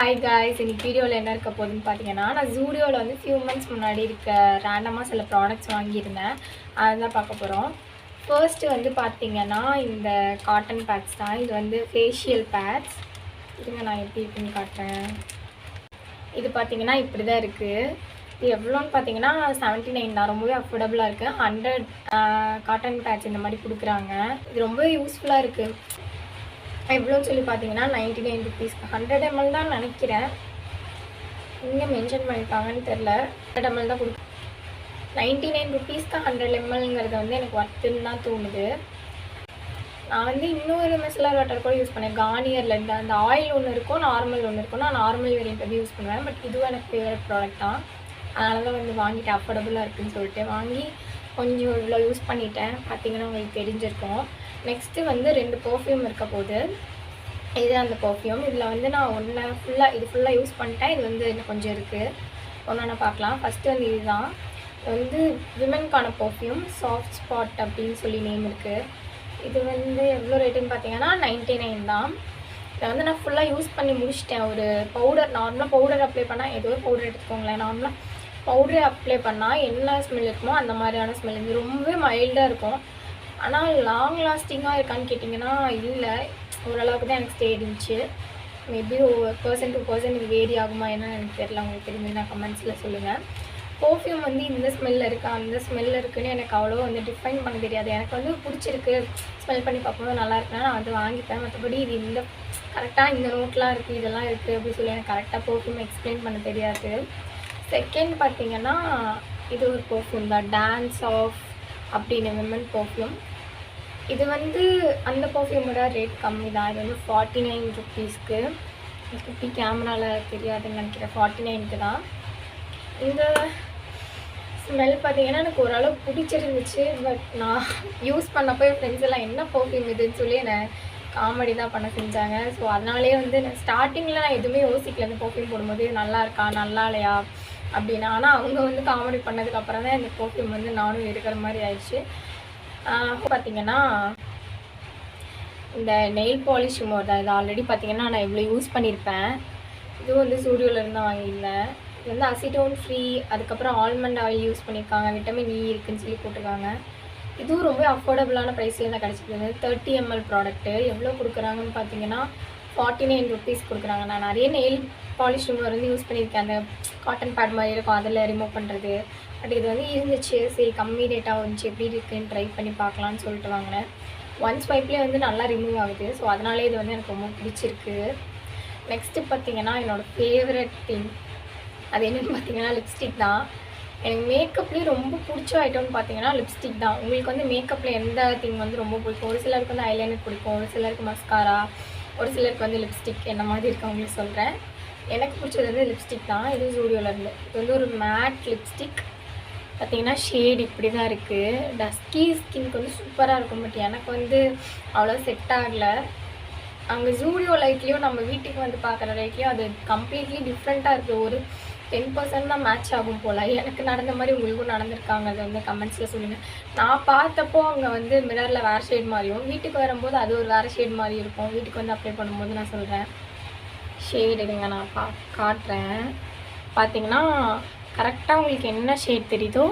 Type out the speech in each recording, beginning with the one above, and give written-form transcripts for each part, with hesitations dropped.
Hi guys, இன்னைக்கு வீடியோவில் என்ன இருக்க போகுதுன்னு பார்த்தீங்கன்னா, நான் ஜூடியோவில் வந்து ஃபியூ மந்த்ஸ் முன்னாடி ரேண்டமாக சில ப்ராடக்ட்ஸ் வாங்கியிருந்தேன். அதுதான் பார்க்க போகிறோம். ஃபர்ஸ்ட்டு வந்து பார்த்தீங்கன்னா, இந்த காட்டன் பேட்ஸ் தான். இது வந்து ஃபேஷியல் பேட்ஸ். இதுங்க நான் எப்படி இருக்குன்னு காட்டுறேன். இது பார்த்தீங்கன்னா இப்படி தான் இருக்குது. இது எவ்வளோன்னு பார்த்தீங்கன்னா 79 தான். ரொம்பவே அஃபோர்டபுளாக இருக்குது. 100 காட்டன் பேட்ஸ் இந்த மாதிரி கொடுக்குறாங்க. இது ரொம்ப யூஸ்ஃபுல்லாக இருக்குது. எவ்வளோன்னு சொல்லி பார்த்தீங்கன்னா 99 ருபீஸ். 100 ml தான் நினைக்கிறேன். இங்கே மென்ஷன் பண்ணியிருக்காங்கன்னு தெரில. 100 ml தான் கொடுக்கு. 99 ருபீஸ்க்கு 100 mlங்கிறது வந்து எனக்கு ஒர்த்துன்னு தான் தோணுது. நான் வந்து இன்னொரு மிஸ்லர் வாட்டர் கூட யூஸ் பண்ணேன். கார்னியரில் இந்த அந்த ஆயில் ஒன்று இருக்கும், நார்மல் ஒன்று இருக்கும். நான் நார்மல் வேரியன்ட் வந்து யூஸ் பண்ணுவேன். பட் இதுவும் எனக்கு ஃபேவரட் ப்ராடக்ட் தான். அதனால தான் வந்து வாங்கிட்டு அஃபோர்டபுளாக இருக்குதுன்னு சொல்லிட்டு வாங்கி கொஞ்சம் இவ்வளோ யூஸ் பண்ணிட்டேன். பார்த்தீங்கன்னா உங்களுக்கு தெரிஞ்சிருக்கும். நெக்ஸ்ட்டு வந்து 2 பர்ஃப்யூம் இருக்க போகுது. இது அந்த பர்ஃப்யூம். இதில் வந்து நான் இது ஃபுல்லாக யூஸ் பண்ணிட்டேன். இது வந்து இன்னும் கொஞ்சம் இருக்குது. ஒன்று பார்க்கலாம். ஃபஸ்ட்டு வந்து இதுதான். இது வந்து விமென்கான பர்ஃப்யூம். சாஃப்ட் ஸ்பாட் அப்படின்னு சொல்லி நேம் இருக்குது. இது வந்து எவ்வளோ ரேட்டுன்னு பார்த்தீங்கன்னா 99 தான். இதை வந்து நான் ஃபுல்லாக யூஸ் பண்ணி முடிச்சிட்டேன். ஒரு பவுடர், நார்மலாக பவுடர் அப்ளை பண்ணால் ஏதோ ஒரு பவுடர் எடுத்துக்கோங்களேன். நார்மலாக பவுடர் அப்ளை பண்ணால் என்ன ஸ்மெல் இருக்குமோ அந்த மாதிரியான ஸ்மெல். இது ரொம்பவே மைல்டாக இருக்கும். ஆனால் லாங் லாஸ்டிங்காக இருக்கான்னு கேட்டிங்கன்னா இல்லை, ஓரளவுக்கு தான் எனக்கு ஸ்டே இருந்துச்சு. மேபி பர்சன் டு பர்சன் இது வேரி ஆகுமா என்னன்னு எனக்கு தெரியல. உங்களுக்கு தெரிஞ்சுன்னா கமெண்ட்ஸில் சொல்லுங்கள். பர்ஃப்யூம் வந்து இந்த ஸ்மெல்லில் இருக்கா அந்த ஸ்மெல்லில் இருக்குதுன்னு எனக்கு அவ்வளோ வந்து டிஃபைன் பண்ண தெரியாது. எனக்கு வந்து பிடிச்சிருக்கு, ஸ்மெல் பண்ணி பார்க்கும்போது நல்லா இருக்குன்னா நான் வந்து வாங்கிப்பேன். மற்றபடி இது இந்த கரெக்டாக இந்த நோட்லாம் இருக்குது, இதெல்லாம் இருக்குது அப்படின்னு சொல்லி எனக்கு கரெக்டாக பர்ஃப்யூம் எக்ஸ்பிளைன் பண்ண தெரியாது. செகண்ட் பார்த்திங்கன்னா இது ஒரு பர்ஃப்யூம் தான். டான்ஸ் ஆஃப் அப்படின்னு விமன் பர்ஃப்யூம். இது வந்து அந்த பர்ஃப்யூமோட ரேட் கம்மி தான். இது வந்து 49 ருபீஸ்க்கு. இப்படி கேமராவில் தெரியாதுன்னு நினைக்கிறேன். 49க்கு தான். இந்த ஸ்மெல் பார்த்திங்கன்னா எனக்கு ஓரளவு பிடிச்சிருந்துச்சு. பட் நான் யூஸ் பண்ணப்போ என் ஃப்ரெண்ட்ஸ் எல்லாம் என்ன பர்ஃப்யூம் இதுன்னு சொல்லி என்னை காமெடி தான் பண்ண செஞ்சாங்க. ஸோ அதனாலே வந்து நான் ஸ்டார்டிங்கில் நான் எதுவுமே யோசிக்கல. இந்த பர்ஃப்யூம் போடும்போது நல்லா இருக்கா நல்லா இல்லையா அப்படின்னா. ஆனால் அவங்க வந்து காமெடி பண்ணதுக்கப்புறம் தான் இந்த பர்ஃப்யூம் வந்து நானும் எடுக்கிற மாதிரி ஆயிடுச்சு. பார்த்திங்கன்னா இந்த நெயில் பாலிஷ் ரிமூவர் தான். இது ஆல்ரெடி பார்த்திங்கன்னா நான் இவ்வளோ யூஸ் பண்ணியிருப்பேன். இதுவும் வந்து ஸ்டூடியோவிலேருந்து தான் வாங்கியிருந்தேன். இது வந்து அசிட்டோன் ஃப்ரீ, அதுக்கப்புறம் ஆல்மண்ட் ஆயில் யூஸ் பண்ணியிருக்காங்க, விட்டமின் இ இருக்குதுன்னு சொல்லி போட்டிருக்காங்க. இதுவும் ரொம்ப அஃபோர்டபுளான ப்ரைஸில் தான் கிடச்சிது. 30 ml ப்ராடக்ட்டு. எவ்வளோ கொடுக்குறாங்கன்னு பார்த்தீங்கன்னா 49 ருபீஸ் கொடுக்குறாங்க. நான் நிறைய நெயில் பாலிஷ் ரிமூவர் வந்து யூஸ் பண்ணியிருக்கேன். அந்த காட்டன் பேட் மாதிரி இருக்கும், அதில் ரிமூவ் பண்ணுறது. பட் இது வந்து இருந்துச்சு, சரி கம்மி ரேட்டாக வந்துச்சு, எப்படி இருக்குன்னு ட்ரை பண்ணி பார்க்கலான்னு சொல்லிட்டு வாங்கினேன். 1 ஸ்வைப்லேயே வந்து நல்லா ரிமூவ் ஆகுது. ஸோ அதனாலே இது வந்து எனக்கு ரொம்ப பிடிச்சிருக்கு. நெக்ஸ்ட்டு பார்த்திங்கன்னா என்னோடய ஃபேவரட் திங் அது என்னென்னு பார்த்தீங்கன்னா லிப்ஸ்டிக் தான். எனக்கு மேக்கப்லேயே ரொம்ப பிடிச்ச ஐட்டம்னு பார்த்தீங்கன்னா லிப்ஸ்டிக் தான். உங்களுக்கு வந்து மேக்கப்பில் எந்த திங் வந்து ரொம்ப பிடிக்கும்? ஒரு சிலருக்கு வந்து ஐலைனர் பிடிக்கும், ஒரு சிலருக்கு மஸ்காரா, ஒரு சிலருக்கு வந்து லிப்ஸ்டிக் என்ன மாதிரி இருக்கவங்களுக்கு சொல்கிறேன். எனக்கு பிடிச்சது வந்து லிப்ஸ்டிக் தான். இது ஜூடியோவிலேருந்து. இது வந்து ஒரு மேட் லிப்ஸ்டிக். பார்த்திங்கன்னா ஷேட் இப்படி தான் இருக்குது. டஸ்கி ஸ்கின்க்கு வந்து சூப்பராக இருக்கும். பட் எனக்கு வந்து அவ்வளோ செட் ஆகலை. அங்கே ஜூடியோ லைட்லேயும் நம்ம வீட்டுக்கு வந்து பார்க்குற லைட்லேயும் அது கம்ப்ளீட்லி டிஃப்ரெண்ட்டாக இருக்குது. ஒரு 10% தான் மேட்ச் ஆகும் போல். எனக்கு நடந்த மாதிரி உங்களுக்கும் நடந்திருக்காங்க. அது வந்து கமெண்ட்ஸில் சொல்லுங்கள். நான் பார்த்தப்போ அங்கே வந்து மிரரில் வேறு ஷேட் மாதிரியும், வீட்டுக்கு வரும்போது அது ஒரு வேறு ஷேட் மாதிரி இருக்கும். வீட்டுக்கு வந்து அப்ளை பண்ணும்போது நான் சொல்கிறேன் ஷேட் எடுங்க, நான் காட்டுறேன். பார்த்திங்கன்னா கரெக்டாக உங்களுக்கு என்ன ஷேட் தெரியுதோ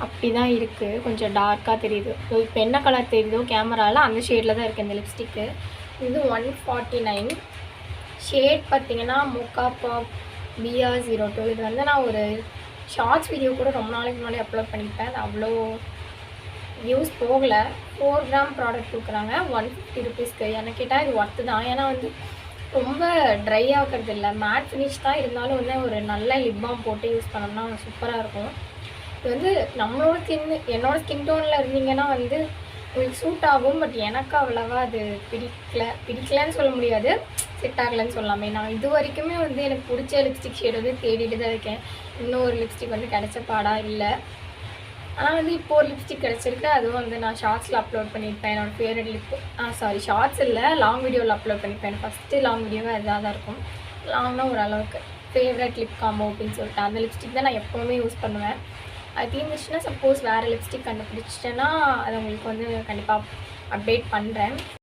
அப்படி தான் இருக்குது. கொஞ்சம் டார்க்காக தெரியுது. இப்போ என்ன கலர் தெரியுதோ கேமராவில் அந்த ஷேடில் தான் இருக்குது இந்த லிப்ஸ்டிக்கு. இது 149. ஷேட் பார்த்திங்கன்னா மோக்கா பாப் BR02. இது வந்து நான் ஒரு ஷார்ட்ஸ் வீடியோ கூட ரொம்ப நாளைக்கு முன்னாடி அப்லோட் பண்ணியிருப்பேன். அது அவ்வளோ வியூஸ் போகலை. 4 கிராம் ப்ராடக்ட் கொடுக்குறாங்க 150 ருபீஸ்க்கு. எனக்கு கேட்டால் இது ஒர்த்து தான். ஏன்னா வந்து ரொம்ப ட்ரை ஆகிறது இல்லை, மேட் ஃபினிஷ் தான். இருந்தாலும் வந்து ஒரு நல்ல லிப் பாம் போட்டு யூஸ் பண்ணோம்னா சூப்பராக இருக்கும். இது வந்து என்னோடய ஸ்கின் டோனில் இருந்தீங்கன்னா வந்து உங்களுக்கு சூட் ஆகும். பட் எனக்கு அவ்வளோவா அது பிடிக்கலன்னு சொல்ல முடியாது, செட் ஆகலைன்னு சொல்லாமே. நான் இது வரைக்குமே வந்து எனக்கு பிடிச்ச லிப்ஸ்டிக் ஷேட் வந்து தேடிட்டு தான் இருக்கேன். இன்னும் ஒரு லிப்ஸ்டிக் வந்து கிடைச்ச பாடாக இல்லை. ஆனால் வந்து இப்போ ஒரு லிப்ஸ்டிக் கிடச்சிருக்கு. அதுவும் வந்து நான் ஷார்ட்ஸில் அப்லோட் பண்ணியிருப்பேன். என்னோடய ஃபேவரட் லிப்பு ஷார்ட்ஸ் இல்லை, லாங் வீடியோவில் அப்லோட் பண்ணியிருப்பேன். ஃபஸ்ட்டு லாங் வீடியோவே இதாக தான் இருக்கும். லாங்னா ஓரளவுக்கு ஃபேவரட் லிப் காம்போ அப்படின்னு சொல்லிட்டு அந்த லிப்ஸ்டிக் தான் நான் எப்போவுமே யூஸ் பண்ணுவேன். அது தீர்ந்துச்சுன்னா சப்போஸ் வேறு லிப்ஸ்டிக் கண்டுபிடிச்சிட்டேன்னா அதை உங்களுக்கு வந்து கண்டிப்பாக அப்டேட் பண்ணுறேன்.